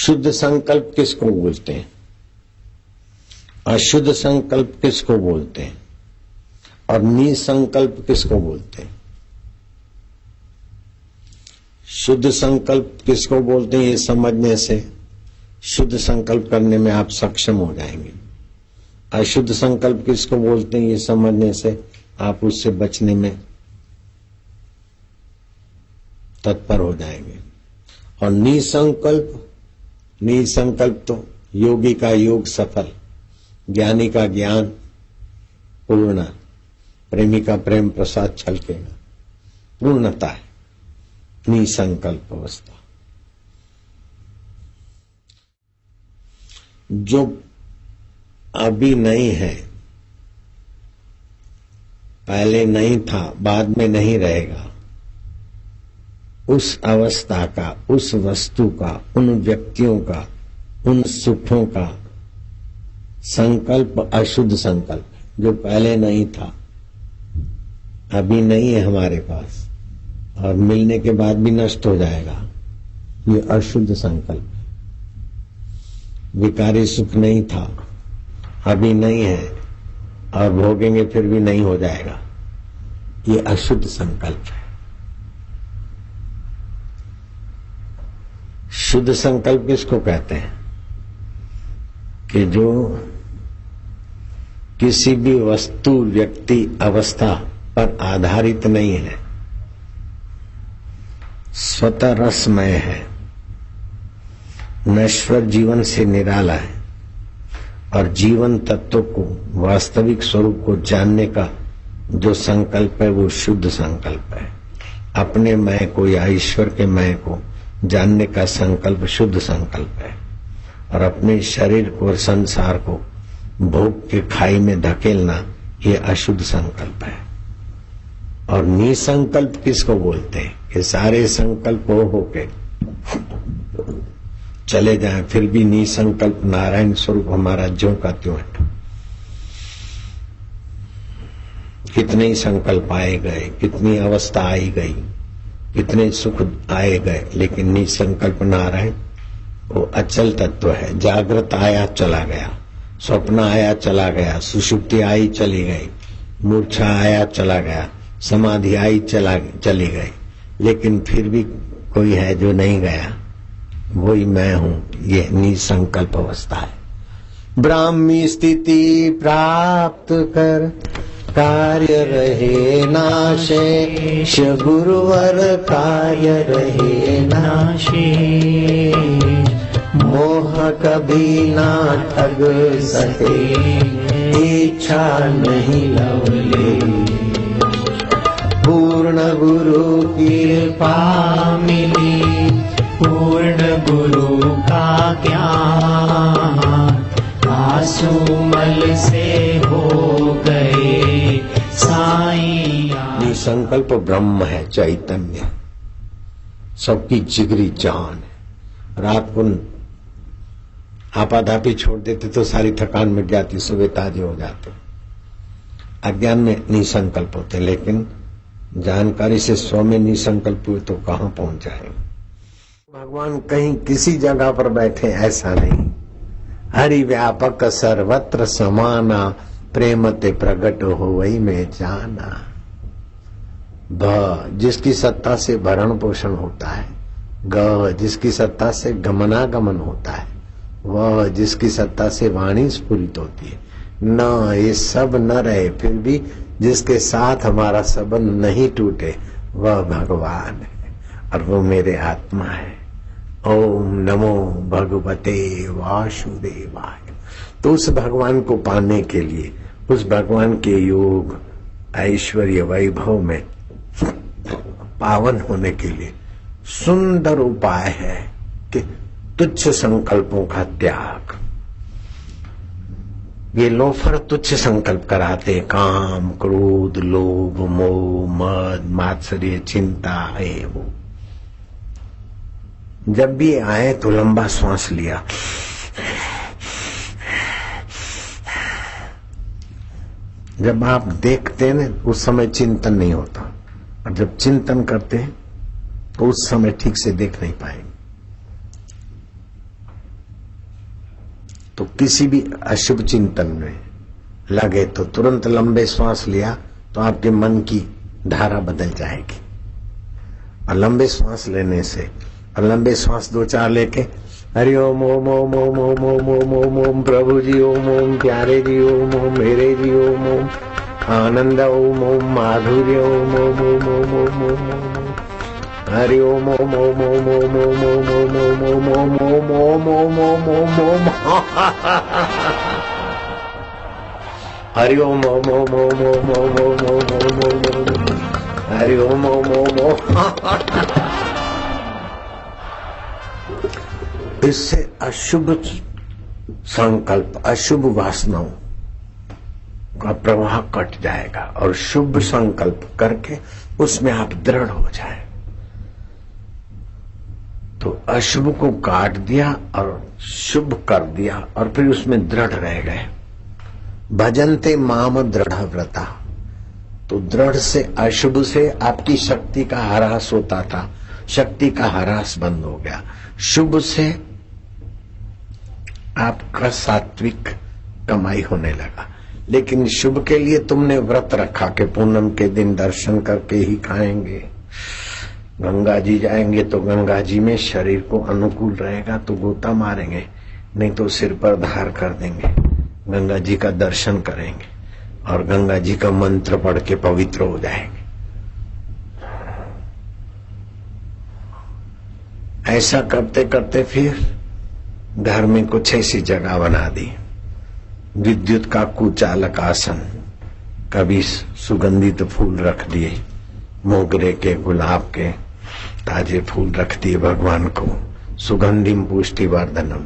शुद्ध संकल्प किसको बोलते हैं, अशुद्ध संकल्प किसको बोलते हैं और निसंकल्प किसको बोलते हैं। शुद्ध संकल्प किसको बोलते हैं, ये समझने से शुद्ध संकल्प करने में आप सक्षम हो जाएंगे। अशुद्ध संकल्प किसको बोलते हैं, ये समझने से आप उससे बचने में तत्पर हो जाएंगे। और निसंकल्प तो योगी का योग सफल, ज्ञानी का ज्ञान पूर्ण, प्रेमी का प्रेम प्रसाद छलकेगा, पूर्णता है निसंकल्प अवस्था। जो अभी नहीं है, पहले नहीं था, बाद में नहीं रहेगा, उस अवस्था का, उस वस्तु का, उन व्यक्तियों का, उन सुखों का संकल्प अशुद्ध संकल्प है। जो पहले नहीं था, अभी नहीं है हमारे पास और मिलने के बाद भी नष्ट हो जाएगा, ये अशुद्ध संकल्प है। विकारी सुख नहीं था, अभी नहीं है और भोगेंगे फिर भी नहीं हो जाएगा, ये अशुद्ध संकल्प है। शुद्ध संकल्प किसको कहते हैं कि जो किसी भी वस्तु, व्यक्ति, अवस्था पर आधारित नहीं है, स्वतः रसमय है, नश्वर जीवन से निराला है और जीवन तत्व को, वास्तविक स्वरूप को जानने का जो संकल्प है वो शुद्ध संकल्प है। अपने मैं को या ईश्वर के मैं को जानने का संकल्प शुद्ध संकल्प है। और अपने शरीर को और संसार को भोग के खाई में धकेलना ये अशुद्ध संकल्प है। और निसंकल्प किसको बोलते हैं कि सारे संकल्प होके चले जाएं फिर भी निसंकल्प नारायण स्वरूप हमारा ज्यों का त्यों है। कितने ही संकल्प आए गए, कितनी अवस्था आई गई, कितने सुख आए गए, लेकिन निसंकल्प नारायण वो अचल तत्व है। जागृत आया चला गया, स्वप्न आया चला गया, सुषुप्ति आई चली गई, मूर्छा आया चला गया, समाधि आई चली गई, लेकिन फिर भी कोई है जो नहीं गया, वही मैं हूं। ये निसंकल्प अवस्था है। ब्राह्मी स्थिति प्राप्त कर कार्य रहे नाशेष, गुरुवर कार्य रहे नाशेष, मोह कभी ना ठग सके, इच्छा नहीं लवले, पूर्ण गुरु की कृपा मिली, पूर्ण गुरु का ज्ञान, आंसुमल से हो गए साईं। निसंकल्प ब्रह्म है, चैतन्य, सबकी जिगरी जान है। रात को आपाधापी छोड़ देते तो सारी थकान मिट जाती, सुबह ताजे हो जाते। अज्ञान में निसंकल्प होते, लेकिन जानकारी से स्व में निसंकल्प हुए तो कहां पहुंच जाए। भगवान कहीं किसी जगह पर बैठे ऐसा नहीं, हरि व्यापक सर्वत्र समाना, प्रेम ते प्रगट हो वही में जाना। भ जिसकी सत्ता से भरण पोषण होता है, ग जिसकी सत्ता से गमनागमन होता है, वह जिसकी सत्ता से वाणी स्फुरित होती है, न ये सब न रहे फिर भी जिसके साथ हमारा संबंध नहीं टूटे, वह भगवान है और वो मेरे आत्मा है। ओम नमो भगवते वासुदेवाय। तो उस भगवान को पाने के लिए, उस भगवान के योग, ऐश्वर्य, वैभव में पावन होने के लिए सुंदर उपाय है कि तुच्छ संकल्पों का त्याग। ये लोफर तुच्छ संकल्प कराते, काम, क्रोध, लोभ, मोह, मद, मात्सर्य, चिंता, है वो। जब भी आए तो लंबा श्वास लिया, जब आप देखते हैं ना उस समय चिंतन नहीं होता, और जब चिंतन करते हैं तो उस समय ठीक से देख नहीं पाएंगे। तो किसी भी अशुभ चिंतन में लगे तो तुरंत लंबे श्वास लिया तो आपके मन की धारा बदल जाएगी। और लंबे श्वास लेने से, और लंबे श्वास 2-4 लेके हरि ओम ओम ओम ओम ओम ओम ओम ओम ओम प्रभु जी ओम ओम प्यारे जी ओम ओम मेरे जी ओम ओम आनंद ओम ओम माधुर्य ओम ओम ओम ओम ओम ओम हरि ओम ओम ओम ओम ओम ओम ओम ओम ओम ओम ओम ओम ओम ओम ओम हरि ओम ओम ओम ओम ओम ओम ओम ओम ओम ओम हरि ओम ओम ओम ओम। इससे अशुभ संकल्प, अशुभ वासनाओं का प्रवाह कट जाएगा और शुभ संकल्प करके उसमें आप दृढ़ हो जाए। तो अशुभ को काट दिया और शुभ कर दिया और फिर उसमें दृढ़ रह गए। भजन्ते माम दृढ़ व्रता। तो दृढ़ से, अशुभ से आपकी शक्ति का ह्रास होता था, शक्ति का ह्रास बंद हो गया। शुभ से आपका सात्विक कमाई होने लगा। लेकिन शुभ के लिए तुमने व्रत रखा कि पूनम के दिन दर्शन करके ही खाएंगे, गंगा जी जाएंगे तो गंगा जी में शरीर को अनुकूल रहेगा तो गोता मारेंगे, नहीं तो सिर पर धार कर देंगे, गंगा जी का दर्शन करेंगे और गंगा जी का मंत्र पढ़ के पवित्र हो जाएंगे। ऐसा करते करते फिर घर में कुछ ऐसी जगह बना दी, विद्युत का कुचालक आसन, कभी सुगंधित फूल रख दिए, मोगरे के, गुलाब के ताजे फूल रख दिए भगवान को, सुगंधिम पुष्टि वर्धनम,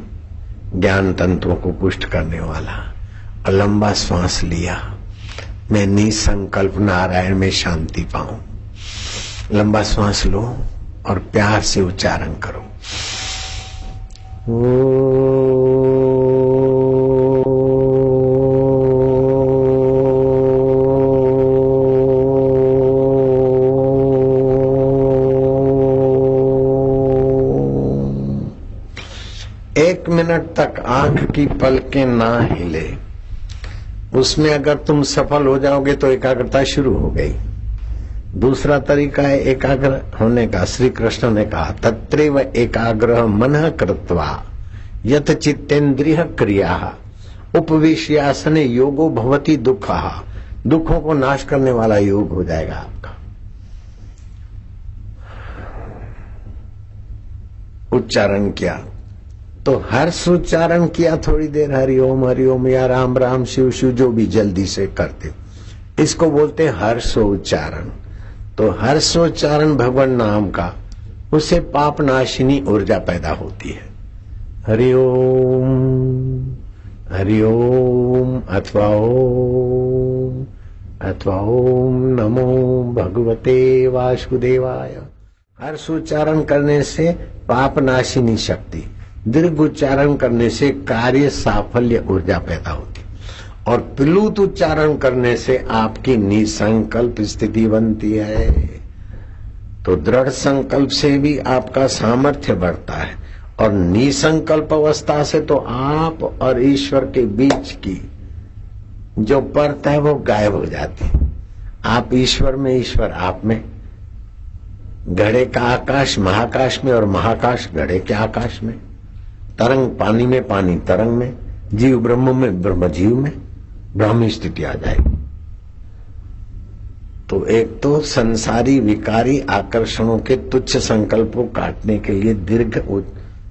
ज्ञान तंत्रों को पुष्ट करने वाला। और लंबा श्वास लिया, मैं निसंकल्प नारायण में शांति पाऊं। लंबा श्वास लो और प्यार से उच्चारण करो। एक मिनट तक आंख की पलकें ना हिले। उसमें अगर तुम सफल हो जाओगे तो एकाग्रता शुरू हो गई। दूसरा तरीका है एकाग्र होने का। श्री कृष्ण ने कहा तत्रैव एकाग्र मनः कृत्वा यत चित्तेन्द्रिय क्रिया उपविश्यासने योगो भवति दुःखः। दुखों को नाश करने वाला योग हो जाएगा आपका। उच्चारण किया तो हर्ष उच्चारण किया, थोड़ी देर हरि ओम या राम राम शिव शिव जो भी जल्दी से करते, इसको बोलते हर्षोच्चारण। तो हर्षोच्चारण भगवान नाम का, उससे पाप नाशिनी ऊर्जा पैदा होती है। हरि ओम अथवा ओम नमो भगवते वासुदेवाय। हर्षोच्चारण करने से पाप नाशिनी शक्ति, दीर्घ उच्चारण करने से कार्य साफल्य ऊर्जा पैदा होती, और प्लुत उच्चारण करने से आपकी निसंकल्प स्थिति बनती है। तो दृढ़ संकल्प से भी आपका सामर्थ्य बढ़ता है, और निसंकल्प अवस्था से तो आप और ईश्वर के बीच की जो परत है वो गायब हो जाती। आप ईश्वर में, ईश्वर आप में। घड़े का आकाश महाकाश में और महाकाश घड़े के आकाश में। तरंग पानी में, पानी तरंग में। जीव ब्रह्म में, ब्रह्म जीव में। ब्राह्मी स्थिति आ जाएगी। तो एक तो संसारी विकारी आकर्षणों के तुच्छ संकल्पों काटने के लिए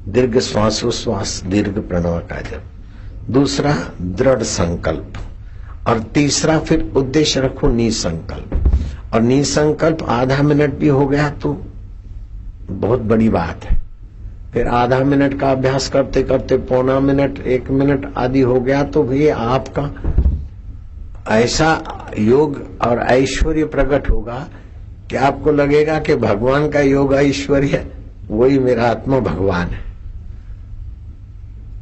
दीर्घ श्वासोश्वास, दीर्घ प्रणव का जप। दूसरा दृढ़ संकल्प, और तीसरा फिर उद्देश्य रखो निसंकल्प। और निसंकल्प आधा मिनट भी हो गया तो बहुत बड़ी बात है। फिर आधा मिनट का अभ्यास करते करते पौना मिनट, 1 मिनट आदि हो गया तो भी आपका ऐसा योग और ऐश्वर्य प्रकट होगा कि आपको लगेगा कि भगवान का योग ऐश्वर्य वही मेरा आत्मा भगवान है।